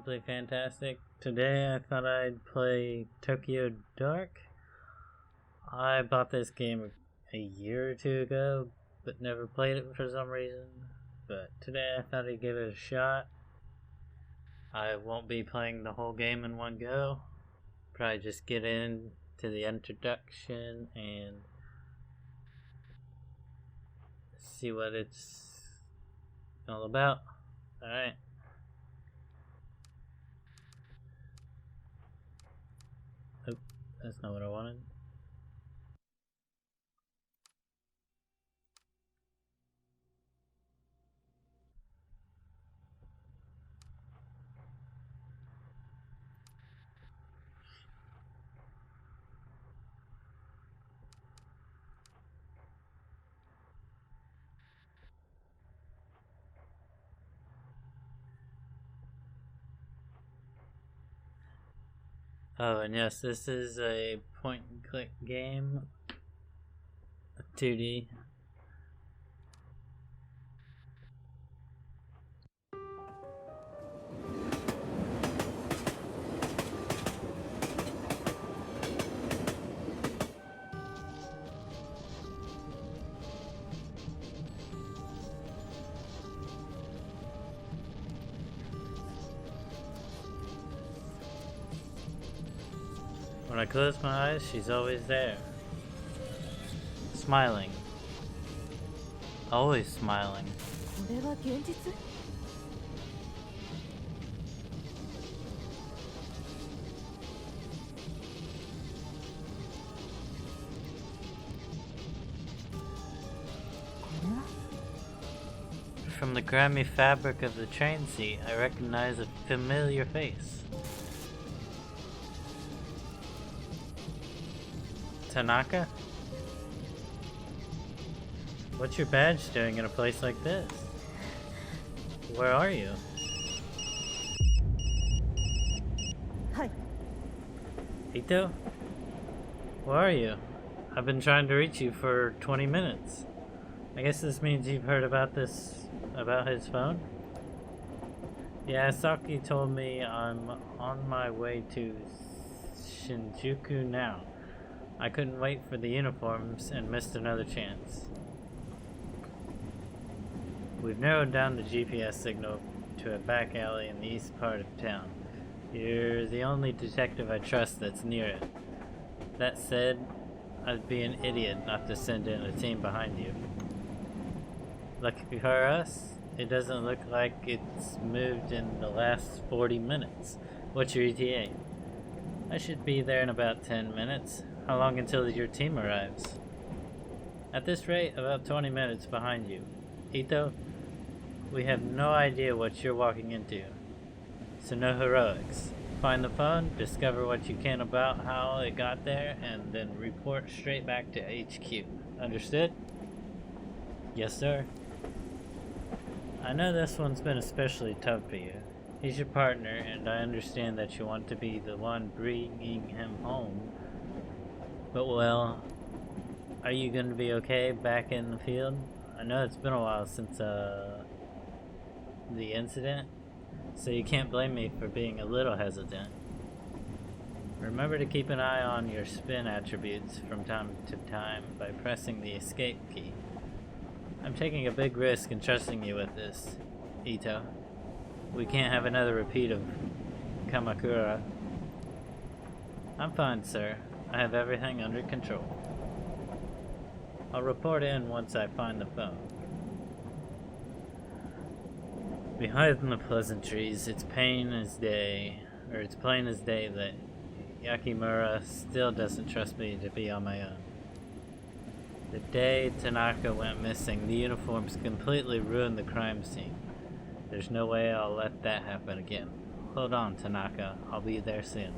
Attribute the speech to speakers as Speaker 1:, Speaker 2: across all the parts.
Speaker 1: simply fantastic. Today I thought I'd play Tokyo Dark. I bought this game a year or two ago, but never played it for some reason. But today I thought I'd give it a shot. I won't be playing the whole game in one go. Probably just get into the introduction and see what it's all about. Alright. Oh, that's not what I wanted. Oh, and yes, this is a point and click game, 2D. When I close my eyes, she's always there. Smiling. Always smiling.
Speaker 2: これは現実?
Speaker 1: From the grimy fabric of the train seat, I recognize a familiar face. Tanaka? What's your badge doing in a place like this? Where are you?
Speaker 2: Hi.
Speaker 1: Ito? Where are you? I've been trying to reach you for 20 minutes. I guess this means you've heard about his phone? Yeah, Saki told me I'm on my way to Shinjuku now. I couldn't wait for the uniforms and missed another chance. We've narrowed down the GPS signal to a back alley in the east part of town. You're the only detective I trust that's near it. That said, I'd be an idiot not to send in a team behind you. Lucky for us, it doesn't look like it's moved in the last 40 minutes. What's your ETA? I should be there in about 10 minutes. How long until your team arrives? At this rate, about 20 minutes behind you. Ito, we have no idea what you're walking into. So no heroics. Find the phone, discover what you can about how it got there, and then report straight back to HQ. Understood? Yes, sir. I know this one's been especially tough for you. He's your partner, and I understand that you want to be the one bringing him home. But well, are you going to be okay back in the field? I know it's been a while since the incident, so you can't blame me for being a little hesitant. Remember to keep an eye on your spin attributes from time to time by pressing the escape key. I'm taking a big risk in trusting you with this, Ito. We can't have another repeat of Kamakura. I'm fine, sir. I have everything under control. I'll report in once I find the phone. Behind the pleasantries, it's plain as day that Yakimura still doesn't trust me to be on my own. The day Tanaka went missing, the uniforms completely ruined the crime scene. There's no way I'll let that happen again. Hold on, Tanaka. I'll be there soon.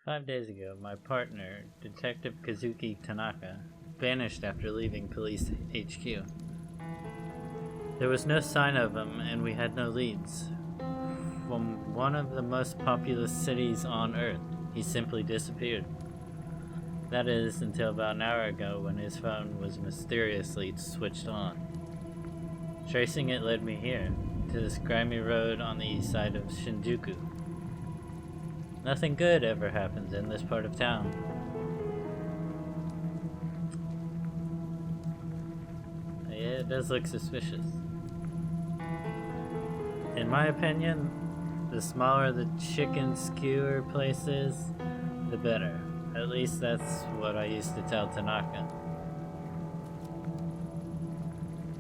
Speaker 1: "5 days ago, my partner, Detective Kazuki Tanaka, vanished after leaving police HQ. There was no sign of him, and we had no leads. From one of the most populous cities on Earth, he simply disappeared. That is, until about an hour ago when his phone was mysteriously switched on. Tracing it led me here, to this grimy road on the east side of Shinjuku. Nothing good ever happens in this part of town. Yeah, it does look suspicious. In my opinion, the smaller the chicken skewer place is, the better. At least that's what I used to tell Tanaka.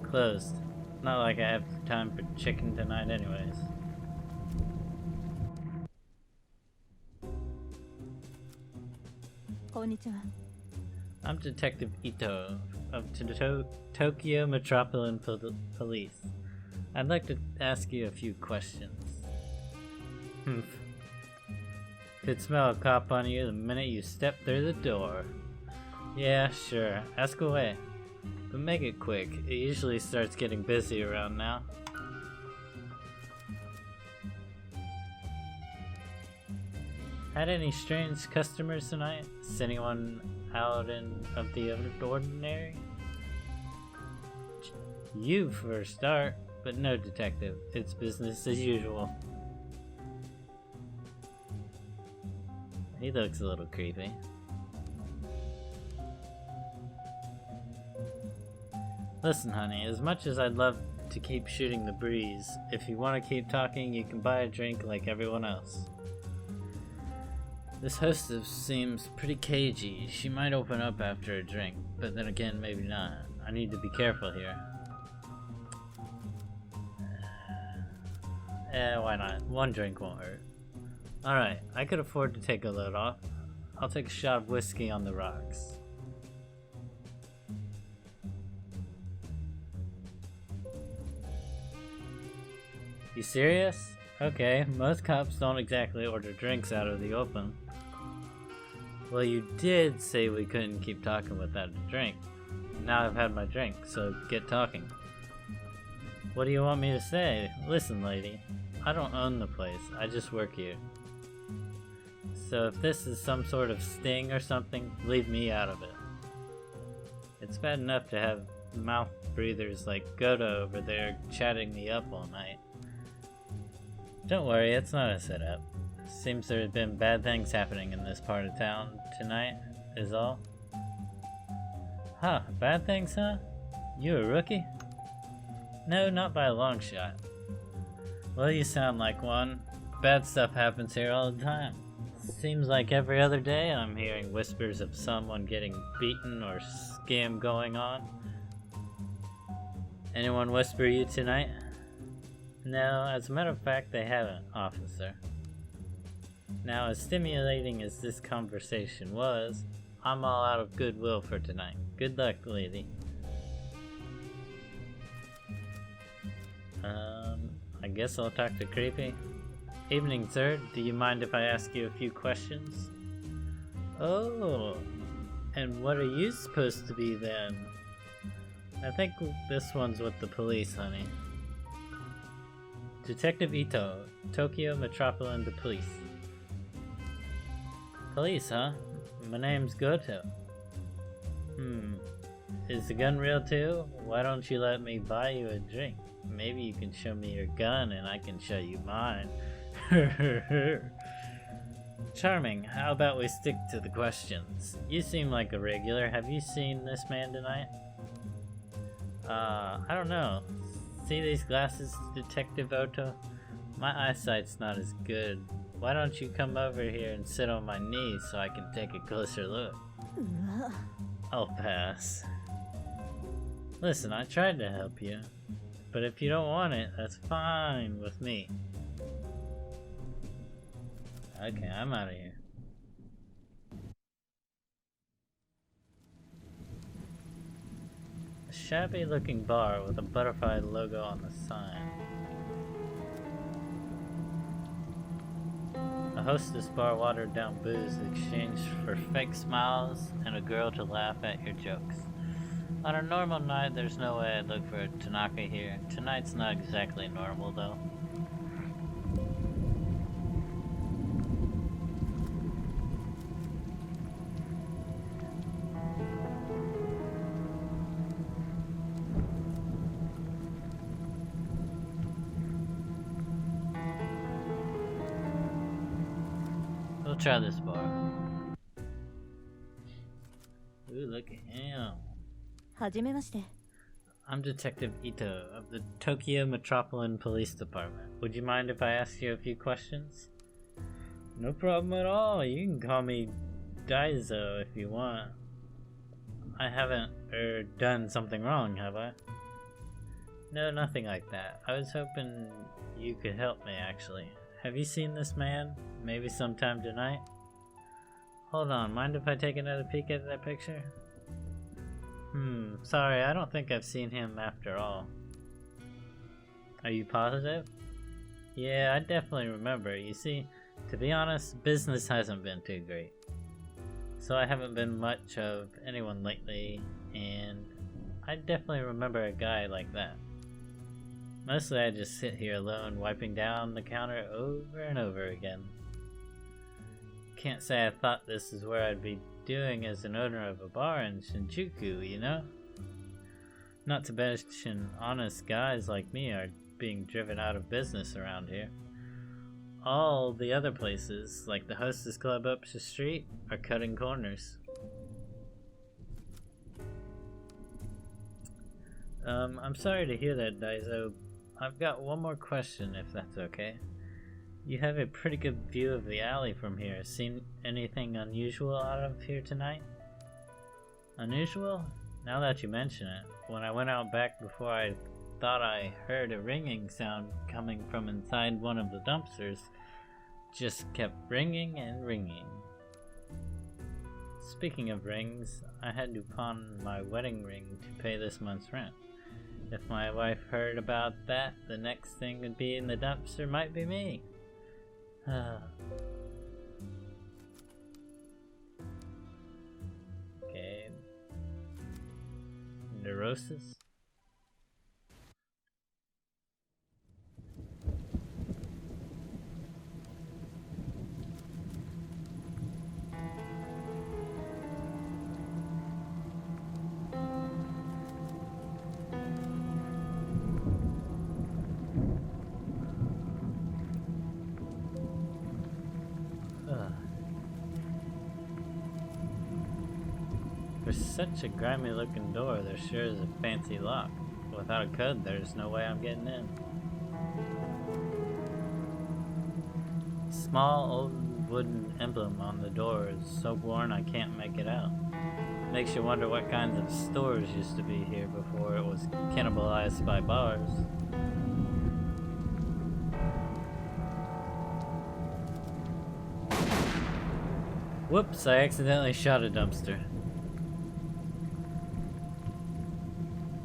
Speaker 1: Closed. Not like I have time for chicken tonight anyways.
Speaker 2: Konnichiwa.
Speaker 1: I'm Detective Ito of Tokyo Metropolitan Police. I'd like to ask you a few questions. Could smell a cop on you the minute you step through the door. Yeah, sure. Ask away. But make it quick. It usually starts getting busy around now. Had any strange customers tonight? Is anyone out of the ordinary? You for a start, but no, detective. It's business as usual. He looks a little creepy. Listen, honey, as much as I'd love to keep shooting the breeze, if you want to keep talking, you can buy a drink like everyone else. This hostess seems pretty cagey. She might open up after a drink, but then again, maybe not. I need to be careful here. Why not? One drink won't hurt. Alright, I could afford to take a load off. I'll take a shot of whiskey on the rocks. You serious? Okay, most cops don't exactly order drinks out of the open. Well, you did say we couldn't keep talking without a drink. Now I've had my drink, so get talking. What do you want me to say? Listen, lady, I don't own the place, I just work here. So if this is some sort of sting or something, leave me out of it. It's bad enough to have mouth breathers like Goto over there chatting me up all night. Don't worry, it's not a setup. Seems there have been bad things happening in this part of town tonight, is all. Huh, bad things, huh? You a rookie? No, not by a long shot. Well, you sound like one. Bad stuff happens here all the time. Seems like every other day I'm hearing whispers of someone getting beaten or scam going on. Anyone whisper you tonight? No, as a matter of fact, they haven't, officer. Now, as stimulating as this conversation was, I'm all out of goodwill for tonight. Good luck, lady. I guess I'll talk to Creepy. Evening, sir. Do you mind if I ask you a few questions? Oh, and what are you supposed to be then? I think this one's with the police, honey. Detective Ito, Tokyo Metropolitan Police. Police, huh? My name's Goto. Is the gun real too? Why don't you let me buy you a drink? Maybe you can show me your gun and I can show you mine. Charming. How about we stick to the questions? You seem like a regular. Have you seen this man tonight? I don't know. See these glasses, Detective Oto? My eyesight's not as good. Why don't you come over here and sit on my knees so I can take a closer look? I'll pass. Listen, I tried to help you, but if you don't want it, that's fine with me. Okay, I'm out of here. A shabby looking bar with a butterfly logo on the sign. A hostess bar watered down booze exchanged for fake smiles and a girl to laugh at your jokes. On a normal night, there's no way I'd look for Tanaka here. Tonight's not exactly normal, though. We'll try this bar. Ooh, look at him.
Speaker 2: はじめまして。
Speaker 1: I'm Detective Ito of the Tokyo Metropolitan Police Department. Would you mind if I ask you a few questions? No problem at all. You can call me Daizo if you want. I haven't done something wrong, have I? No, nothing like that. I was hoping you could help me, actually. Have you seen this man? Maybe sometime tonight? Hold on, mind if I take another peek at that picture? Sorry, I don't think I've seen him after all. Are you positive? Yeah, I definitely remember. You see, to be honest, business hasn't been too great. So I haven't been much of anyone lately, and I definitely remember a guy like that. Mostly I just sit here alone, wiping down the counter over and over again. Can't say I thought this is where I'd be doing as an owner of a bar in Shinjuku, you know? Not to mention honest guys like me are being driven out of business around here. All the other places, like the Hostess Club up the street, are cutting corners. I'm sorry to hear that, Daizo. I've got one more question, if that's okay. You have a pretty good view of the alley from here. Seen anything unusual out of here tonight? Unusual? Now that you mention it, when I went out back before, I thought I heard a ringing sound coming from inside one of the dumpsters. Just kept ringing and ringing. Speaking of rings, I had to pawn my wedding ring to pay this month's rent. If my wife heard about that, the next thing would be in the dumpster might be me. Okay. Neurosis? For such a grimy looking door, there sure is a fancy lock. Without a code, there's no way I'm getting in. Small old wooden emblem on the door is so worn I can't make it out. Makes you wonder what kinds of stores used to be here before it was cannibalized by bars. Whoops, I accidentally shot a dumpster.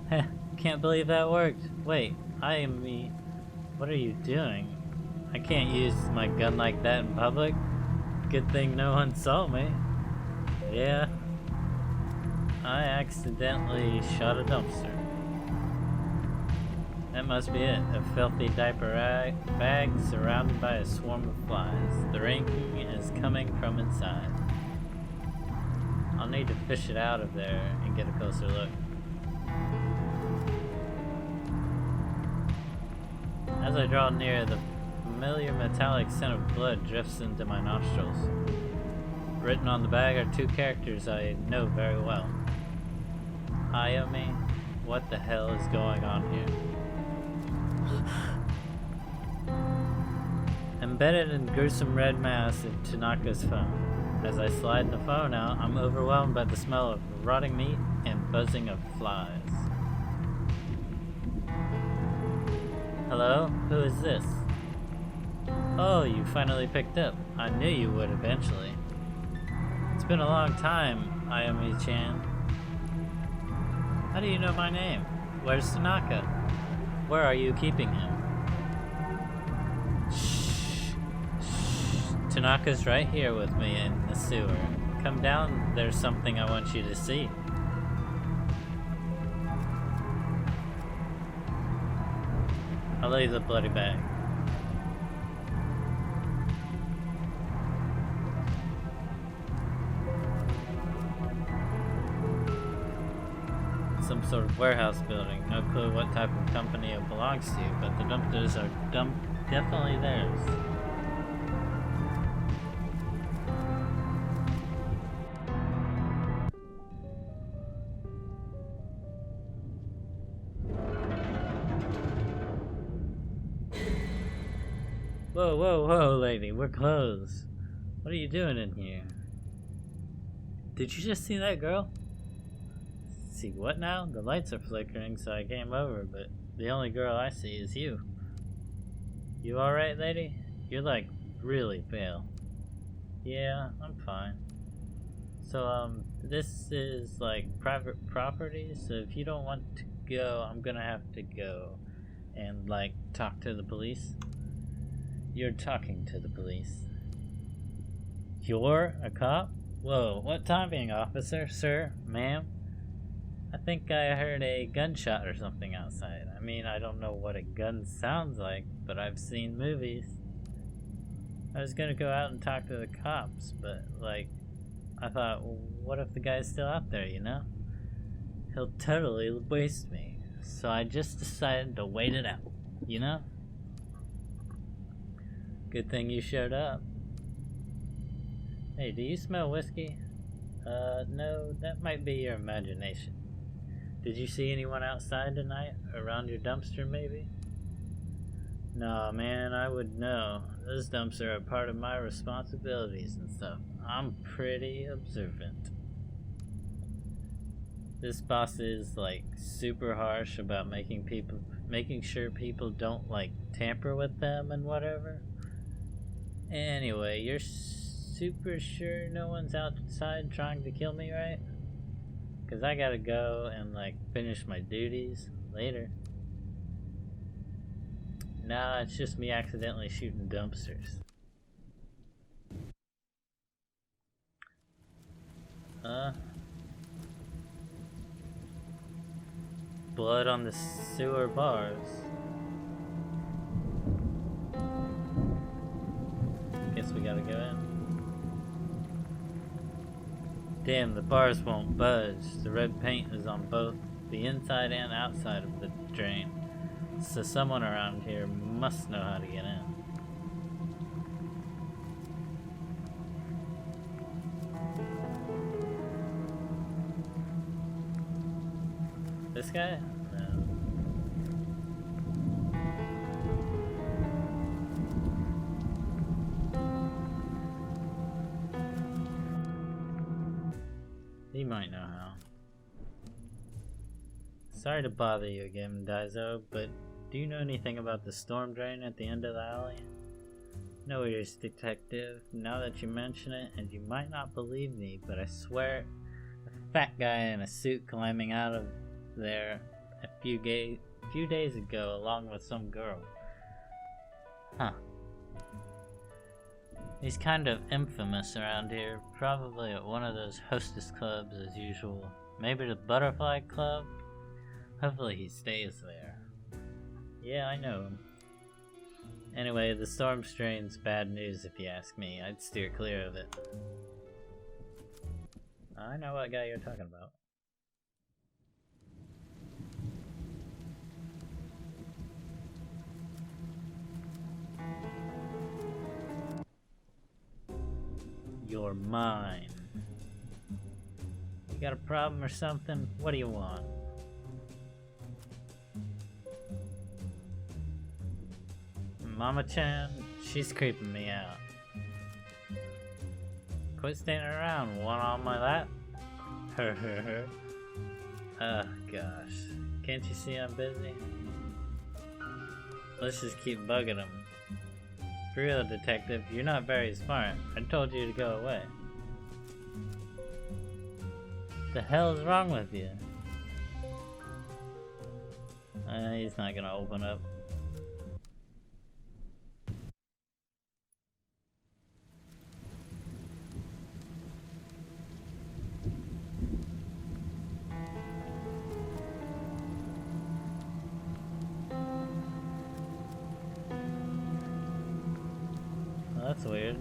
Speaker 1: Heh, can't believe that worked. Wait, what are you doing? I can't use my gun like that in public. Good thing no one saw me. Yeah, I accidentally shot a dumpster. That must be it. A filthy diaper bag surrounded by a swarm of flies. The ring is coming from inside. I'll need to fish it out of there and get a closer look. As I draw near, the familiar metallic scent of blood drifts into my nostrils. Written on the bag are two characters I know very well. Ayumi, what the hell is going on here? Embedded in gruesome red mass in Tanaka's phone. As I slide the phone out, I'm overwhelmed by the smell of rotting meat and buzzing of flies. Hello? Who is this? Oh, you finally picked up. I knew you would eventually. It's been a long time, Ayumi-chan. How do you know my name? Where's Tanaka? Where are you keeping him? Shh. Tanaka's right here with me in the sewer. Come down, there's something I want you to see. I'll leave the bloody bag. Some sort of warehouse building. No clue what type of company it belongs to, but the dumpsters are definitely theirs. Whoa, whoa, whoa, lady, we're closed. What are you doing in here? Did you just see that girl? See what now? The lights are flickering, so I came over, but the only girl I see is you. You alright, lady? You're like really pale. Yeah, I'm fine. So, this is like private property, so if you don't want to go, I'm gonna have to go and like talk to the police. You're talking to the police. You're a cop? Whoa, what timing, officer, sir, ma'am? I think I heard a gunshot or something outside. I mean, I don't know what a gun sounds like, but I've seen movies. I was gonna go out and talk to the cops, but, like, I thought, well, what if the guy's still out there, you know? He'll totally waste me. So I just decided to wait it out, you know? Good thing you showed up. Hey, do you smell whiskey? No, that might be your imagination. Did you see anyone outside tonight? Around your dumpster, maybe? Nah, man, I would know. Those dumps are a part of my responsibilities and stuff. I'm pretty observant. This boss is, like, super harsh about making sure people don't, like, tamper with them and whatever. Anyway, you're super sure no one's outside trying to kill me, right? Cause I gotta go and like finish my duties later. Nah, it's just me accidentally shooting dumpsters. Blood on the sewer bars. Guess we gotta go in. Damn, the bars won't budge. The red paint is on both the inside and outside of the drain. So someone around here must know how to get in. This guy? No. He might know how. Sorry to bother you again, Daizo, but do you know anything about the storm drain at the end of the alley? No worries, detective. Now that you mention it, and you might not believe me, but I swear a fat guy in a suit climbing out of there a few days ago along with some girl. Huh. He's kind of infamous around here, probably at one of those hostess clubs as usual. Maybe the Butterfly Club? Hopefully he stays there. Yeah, I know him. Anyway, the storm strain's bad news if you ask me. I'd steer clear of it. I know what guy you're talking about. You're mine. You got a problem or something? What do you want? Mama-chan, she's creeping me out. Quit standing around, one on my lap. Oh gosh, can't you see I'm busy? Let's just keep bugging him. For real, detective, you're not very smart. I told you to go away. The hell is wrong with you? He's not gonna open up. that's weird.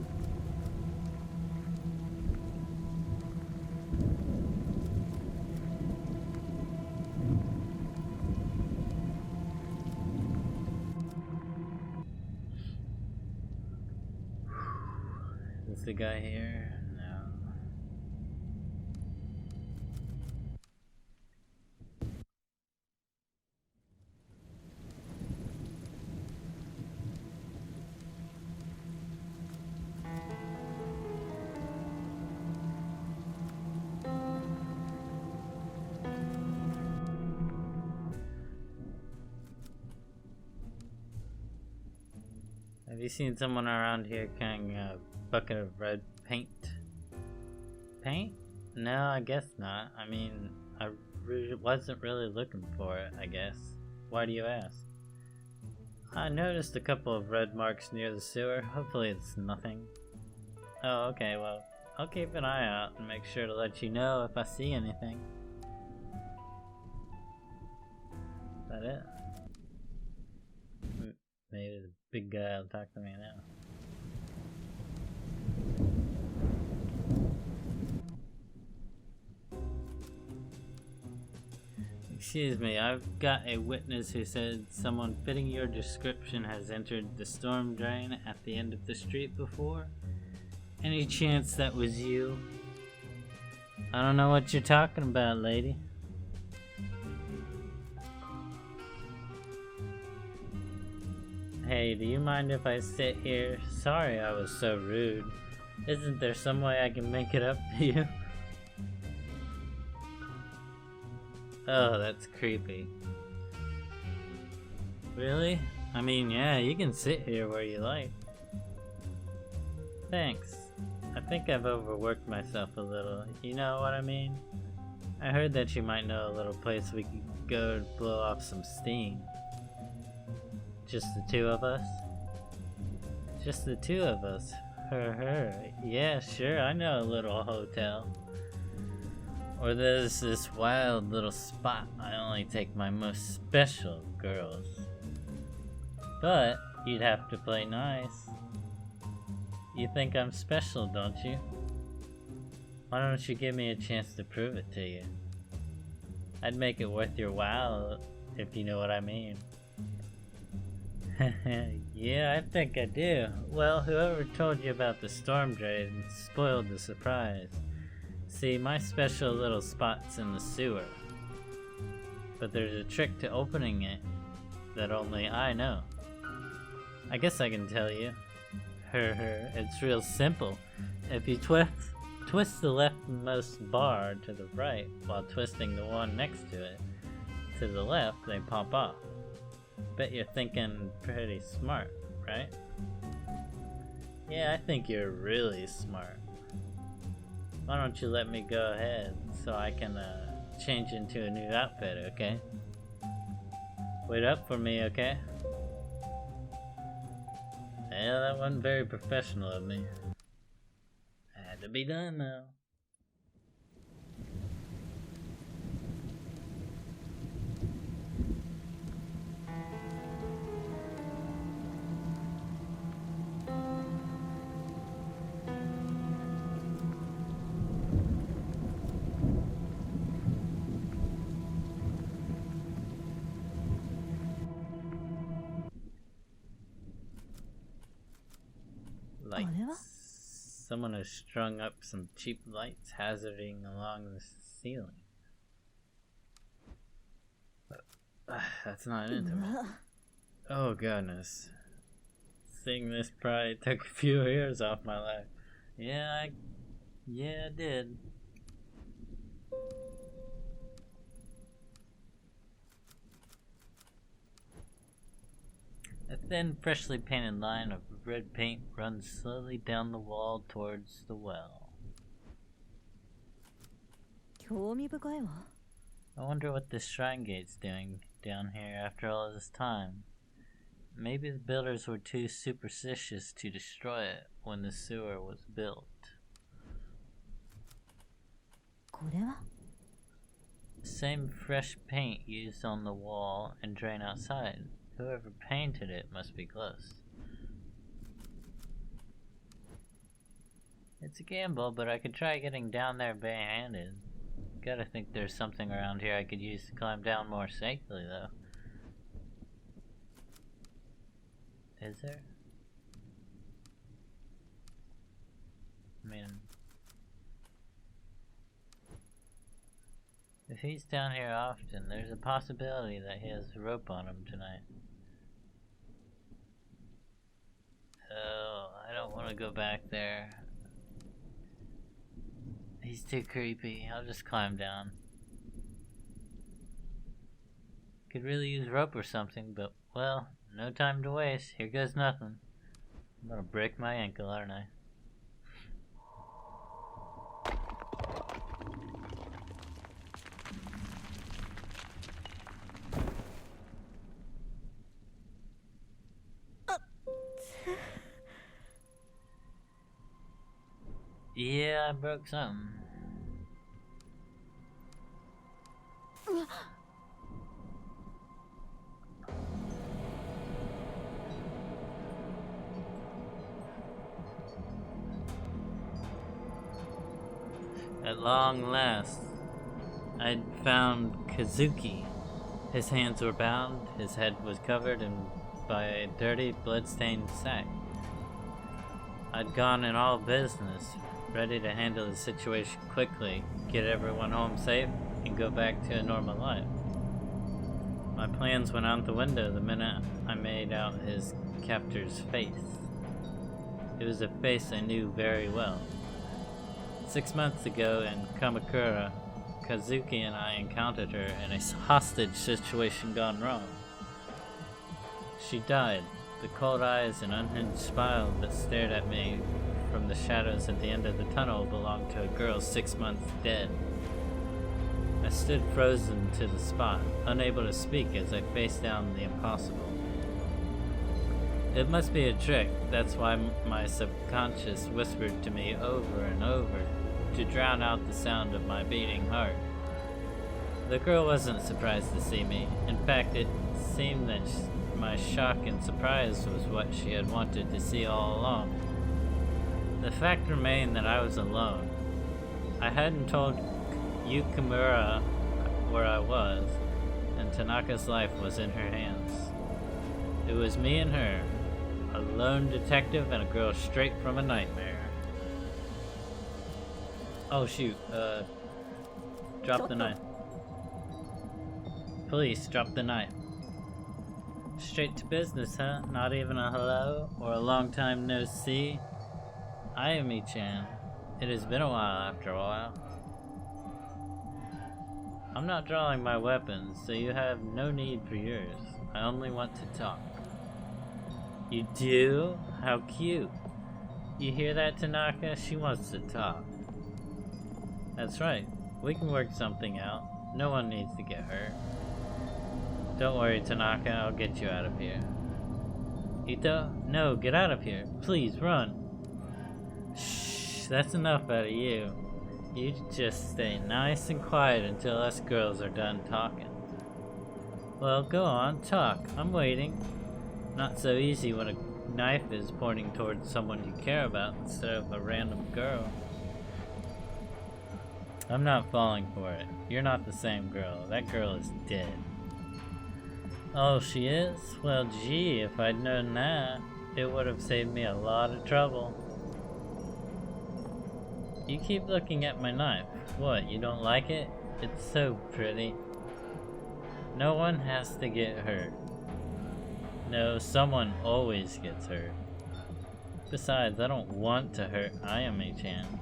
Speaker 1: Is the guy here? No. Have you seen someone around here carrying a bucket of red paint? Paint? No, I guess not. I mean, I wasn't really looking for it, I guess. Why do you ask? I noticed a couple of red marks near the sewer. Hopefully it's nothing. Oh, okay, well, I'll keep an eye out and make sure to let you know if I see anything. Is that it? Maybe the big guy will talk to me now. Excuse me, I've got a witness who said someone fitting your description has entered the storm drain at the end of the street before. Any chance that was you? I don't know what you're talking about, lady. Hey, do you mind if I sit here? Sorry I was so rude. Isn't there some way I can make it up to you? Oh, that's creepy. Really? I mean, yeah, you can sit here where you like. Thanks. I think I've overworked myself a little. You know what I mean? I heard that you might know a little place we could go to blow off some steam. Just the two of us? Just the two of us. Yeah, sure, I know a little hotel. Or there's this wild little spot I only take my most special girls. But you'd have to play nice. You think I'm special, don't you? Why don't you give me a chance to prove it to you? I'd make it worth your while, if you know what I mean. Yeah, I think I do. Well, whoever told you about the storm drain spoiled the surprise. See, my special little spot's in the sewer. But there's a trick to opening it that only I know. I guess I can tell you. It's real simple. If you twist the leftmost bar to the right while twisting the one next to it to the left, they pop off. Bet you're thinking pretty smart, right? Yeah, I think you're really smart. Why don't you let me go ahead so I can change into a new outfit, okay? Wait up for me, okay? Yeah, that wasn't very professional of me. Had to be done though. Lights. Someone has strung up some cheap lights hazarding along the ceiling. That's not an interval. Oh goodness. Seeing this probably took a few years off my life. Yeah, it did. A thin, freshly painted line of red paint runs slowly down the wall towards the well. I wonder what this shrine gate's doing down here after all this time. Maybe the builders were too superstitious to destroy it when the sewer was built. Same fresh paint used on the wall and drain outside. Whoever painted it must be close. It's a gamble, but I could try getting down there barehanded. Gotta think there's something around here I could use to climb down more safely, though. Is there? I mean, if he's down here often, there's a possibility that he has rope on him tonight. Oh, I don't want to go back there. He's too creepy. I'll just climb down. Could really use rope or something, but, well, no time to waste. Here goes nothing. I'm gonna break my ankle, aren't I? Yeah, I broke something. At long last, I'd found Kazuki. His hands were bound, his head was covered by a dirty, blood-stained sack. I'd gone in all business, ready to handle the situation quickly, get everyone home safe, and go back to a normal life. My plans went out the window the minute I made out his captor's face. It was a face I knew very well. 6 months ago in Kamakura, Kazuki and I encountered her in a hostage situation gone wrong. She died. The cold eyes and unhinged smile that stared at me from the shadows at the end of the tunnel belonged to a girl 6 months dead. I stood frozen to the spot, unable to speak as I faced down the impossible. It must be a trick, that's why my subconscious whispered to me over and over to drown out the sound of my beating heart. The girl wasn't surprised to see me. In fact, it seemed that my shock and surprise was what she had wanted to see all along. The fact remained that I was alone. I hadn't told Yukamura where I was, and Tanaka's life was in her hands. It was me and her, a lone detective and a girl straight from a nightmare. Oh shoot, drop the knife. Police, drop the knife. Straight to business, huh? Not even a hello or a long time no see? Ayumi-chan, it has been a while after a while. I'm not drawing my weapons, so you have no need for yours. I only want to talk. You do? How cute. You hear that, Tanaka? She wants to talk. That's right. We can work something out. No one needs to get hurt. Don't worry, Tanaka. I'll get you out of here. Ito? No, get out of here. Please, run. Shh, that's enough out of you. You just stay nice and quiet until us girls are done talking. Well, go on, talk. I'm waiting. Not so easy when a knife is pointing towards someone you care about instead of a random girl. I'm not falling for it. You're not the same girl. That girl is dead. Oh, she is? Well, gee, if I'd known that, it would have saved me a lot of trouble. You keep looking at my knife. What, you don't like it? It's so pretty. No one has to get hurt. No, someone always gets hurt. Besides, I don't want to hurt Ayumi-chan.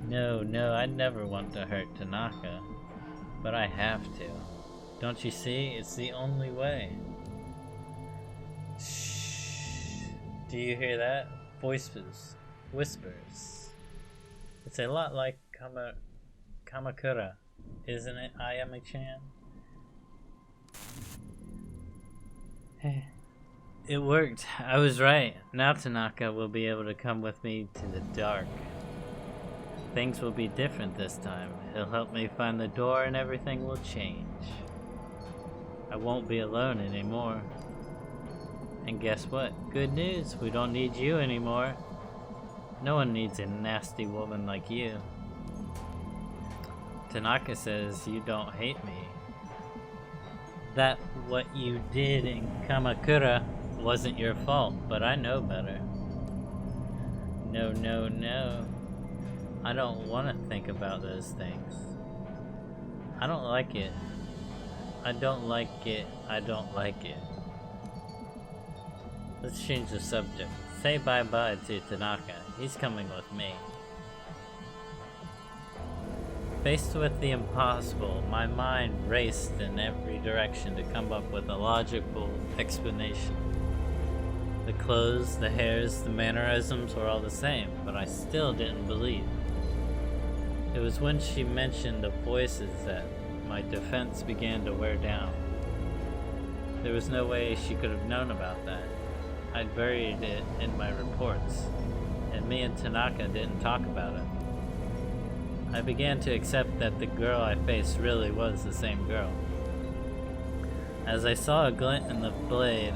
Speaker 1: No, I'd never want to hurt Tanaka. But I have to. Don't you see? It's the only way. Shh. Do you hear that? Voices. Whispers. It's a lot like Kamakura, isn't it, Ayumi-chan? It worked. I was right. Now Tanaka will be able to come with me to the dark. Things will be different this time. He'll help me find the door and everything will change. I won't be alone anymore. And guess what? Good news, we don't need you anymore. No one needs a nasty woman like you. Tanaka says you don't hate me. That what you did in Kamakura wasn't your fault, but I know better. No, no, no. I don't want to think about those things. I don't like it. I don't like it. I don't like it. Let's change the subject. Say bye-bye to Tanaka. He's coming with me. Faced with the impossible, my mind raced in every direction to come up with a logical explanation. The clothes, the hairs, the mannerisms were all the same, but I still didn't believe. It was when she mentioned the voices that my defense began to wear down. There was no way she could have known about that. I'd buried it in my reports, and me and Tanaka didn't talk about it. I began to accept that the girl I faced really was the same girl. As I saw a glint in the blade,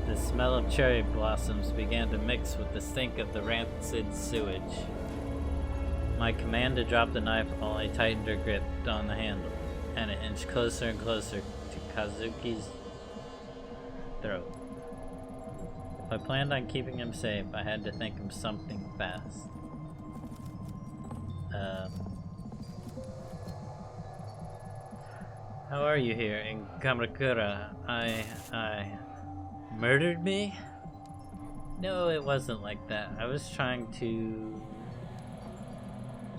Speaker 1: the smell of cherry blossoms began to mix with the stink of the rancid sewage. My command to drop the knife only tightened her grip on the handle, and it inched closer and closer to Kazuki's throat. If I planned on keeping him safe, I had to think of something fast. How are you here in Kamakura? I murdered me? No, it wasn't like that. I was trying to...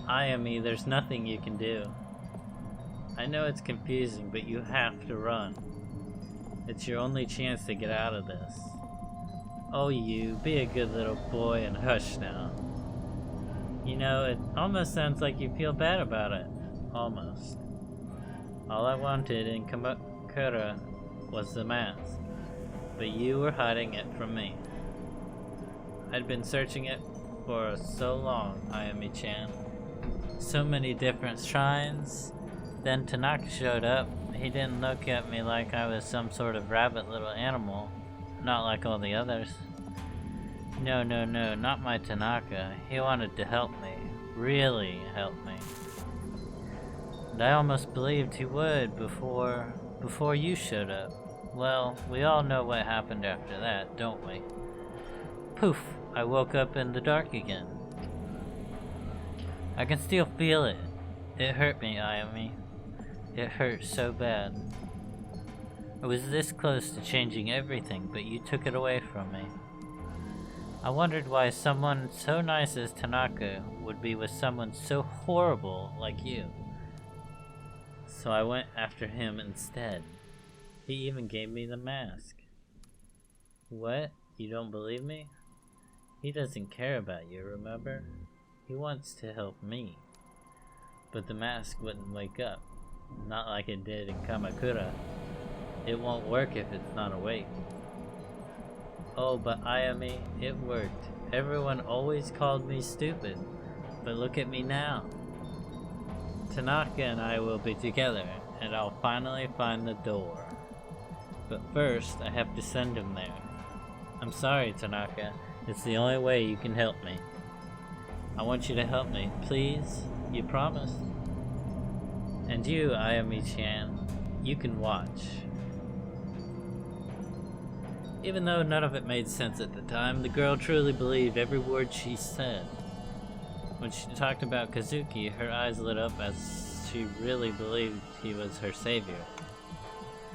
Speaker 1: Ayami, there's nothing you can do. I know it's confusing, but you have to run. It's your only chance to get out of this. Oh, you, be a good little boy and hush now. You know, it almost sounds like you feel bad about it. Almost. All I wanted in Kamakura was the mask, but you were hiding it from me. I'd been searching it for so long, Ayami-chan. So many different shrines. Then Tanaka showed up. He didn't look at me like I was some sort of rabbit little animal, not like all the others. No, no, no, not my Tanaka. He wanted to help me, really help me. And I almost believed he would before you showed up. Well, we all know what happened after that, don't we? Poof, I woke up in the dark again. I can still feel it. It hurt me, Ayami. It hurt so bad. I was this close to changing everything, but you took it away from me. I wondered why someone so nice as Tanaka would be with someone so horrible like you. So I went after him instead. He even gave me the mask. What? You don't believe me? He doesn't care about you, remember? He wants to help me. But the mask wouldn't wake up. Not like it did in Kamakura. It won't work if it's not awake. Oh, but Ayami, it worked. Everyone always called me stupid. But look at me now. Tanaka and I will be together, and I'll finally find the door. But first, I have to send him there. I'm sorry, Tanaka. It's the only way you can help me. I want you to help me, please? You promised? And you, Ayami-chan, you can watch. Even though none of it made sense at the time, the girl truly believed every word she said. When she talked about Kazuki, her eyes lit up as she really believed he was her savior.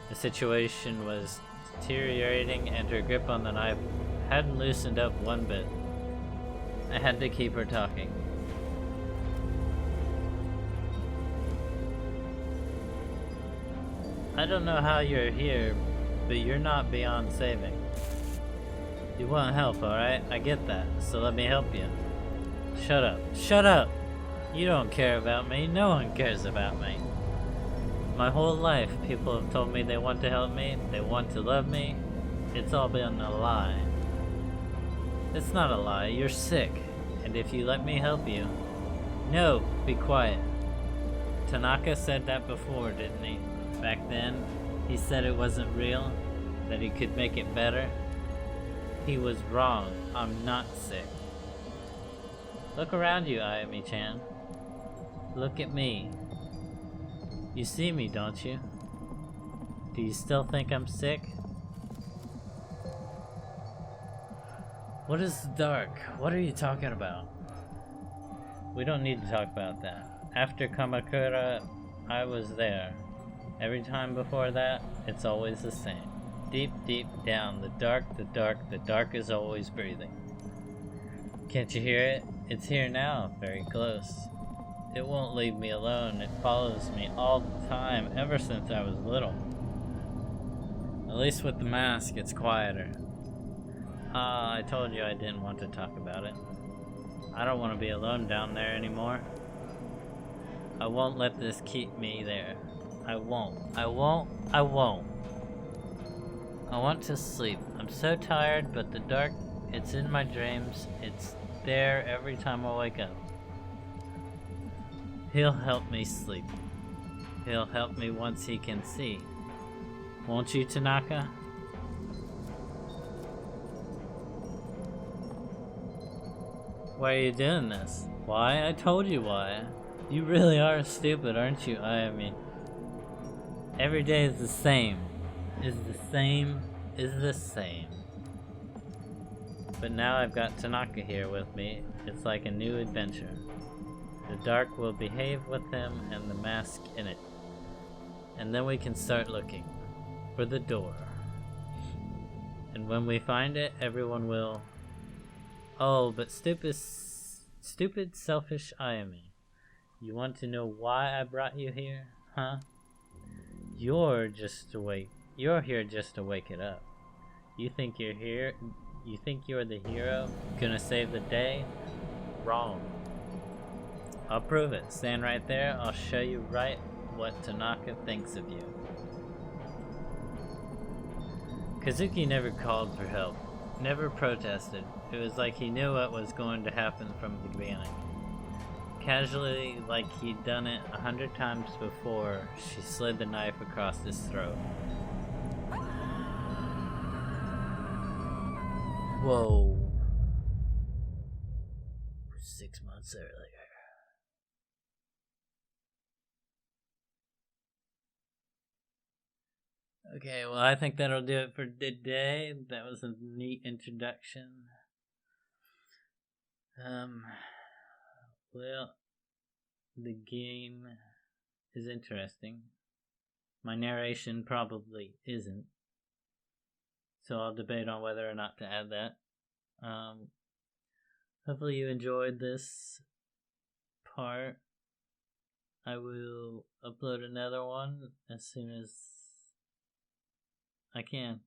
Speaker 1: The situation was deteriorating and her grip on the knife hadn't loosened up one bit. I had to keep her talking. I don't know how you're here, but you're not beyond saving. You want help, alright? I get that, so let me help you. Shut up. Shut up! You don't care about me. No one cares about me. My whole life, people have told me they want to help me, they want to love me. It's all been a lie. It's not a lie. You're sick. And if you let me help you... No! Be quiet. Tanaka said that before, didn't he? Back then, he said it wasn't real, that he could make it better. He was wrong. I'm not sick. Look around you, Ayami-chan. Look at me. You see me, don't you? Do you still think I'm sick? What is the dark? What are you talking about? We don't need to talk about that. After Kamakura, I was there. Every time before that, it's always the same. Deep, deep down, the dark is always breathing. Can't you hear it? It's here now, very close. It won't leave me alone. It follows me all the time, ever since I was little. At least with the mask, it's quieter. I told you I didn't want to talk about it. I don't want to be alone down there anymore. I won't let this keep me there. I won't. I want to sleep. I'm so tired, but the dark, it's in my dreams. It's there every time I wake up. He'll help me sleep. He'll help me once he can see. Won't you, Tanaka? Why are you doing this? Why? I told you why. You really are stupid, aren't you, Ayami? Every day is the same. Is the same. But now I've got Tanaka here with me. It's like a new adventure. The dark will behave with him and the mask in it. And then we can start looking for the door. And when we find it, everyone will... Oh, but stupid, selfish Ayami. You want to know why I brought you here, huh? You're here just to wake it up. You think you're here? You think you're the hero? Gonna save the day? Wrong. I'll prove it. Stand right there. I'll show you right what Tanaka thinks of you. Kazuki never called for help. Never protested. It was like he knew what was going to happen from the beginning. Casually, like he'd done it 100 times before, she slid the knife across his throat. Whoa. 6 months earlier. Okay, well, I think that'll do it for today. That was a neat introduction. Well, the game is interesting. My narration probably isn't. So I'll debate on whether or not to add that. Hopefully you enjoyed this part. I will upload another one as soon as I can.